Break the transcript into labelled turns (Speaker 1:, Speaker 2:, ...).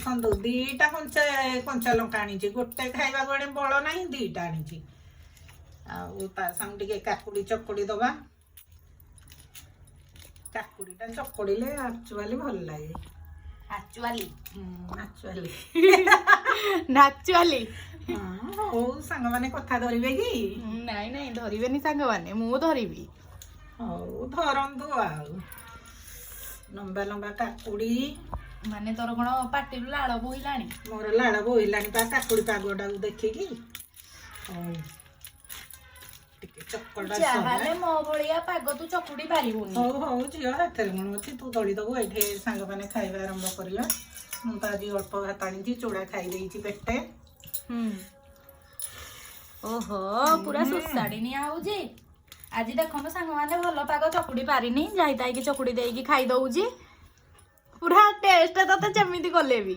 Speaker 1: ଦେଖନ୍ତୁ ଦିଟା କଞ୍ଚା ଲଙ୍କା ଆଣିଛି, ଗୋଟେ ଖାଇବା ବେଳେ ବଳ ନାହିଁ, ଦିଟା ଆଣିଛି। ଆଉ ତା ସାଙ୍ଗେ ଟିକେ କାକୁଡି ଚକୁଡି ଦବା। କାକୁଡିଟା ଚକୁଡିଲେ ଆକ୍ଚୁଆଲି ଭଲ ଲାଗେ।
Speaker 2: ଆକ୍ଚୁଆଲି
Speaker 1: ଆକ୍ଚୁଆଲି
Speaker 2: ନାଚୁଆଲି
Speaker 1: ହଉ ସାଙ୍ଗମାନେ କଥା ଧରିବେ କି?
Speaker 2: ନାଇଁ ନାଇଁ ଧରିବେନି ସାଙ୍ଗମାନେ, ମୁଁ ଧରିବି।
Speaker 1: ହଉ ଧରନ୍ତୁ। ଆଉ ଲମ୍ବା ଲମ୍ବା କାକୁଡି।
Speaker 2: ମାନେ ତୋର କଣ ପାଟିରୁ ଲାଳ ବୋହିଲାଣି?
Speaker 1: ମୋର ଲାଳ ବୋହିଲାଣି ପା କାକୁଡି ପାଗଟାକୁ ଦେଖିକି। ହଉ ଟିକେ ଚକଡା
Speaker 2: ଯାହାହେଲେ ମୋ ଭଳିଆ ପାଗ ତୁ ଚକୁଡି ପାରିବୁନି।
Speaker 1: ହଉ ହଉ ଝିଅ, ହାତରେ କଣ ଅଛି, ତୁ ଦଳି ଦବୁ। ଏଠି ସାଙ୍ଗମାନେ ଖାଇବା ଆରମ୍ଭ କରିବା। ମୁଁ ତ ଆଜି ଅଳ୍ପ ଭାତ ଆଣିଛି, ଚୁଡା ଖାଇ ଦେଇଛି ପେଟେ।
Speaker 2: ଓହୋ ପୁରା ସୁସାଡିନିଆ ହଉଛି ଆଜି। ଦେଖନ୍ତୁ ସାଙ୍ଗମାନେ, ଭଲ ପାଗ ଚକୁଡି ପାରିନି, ଯାଇ ତାଇକି ଚକୁଡି ଦେଇକି ଖାଇ ଦଉଛି। ପୁରା ଟେଷ୍ଟ ତତେ ଯେମିତି କଲେ ବି।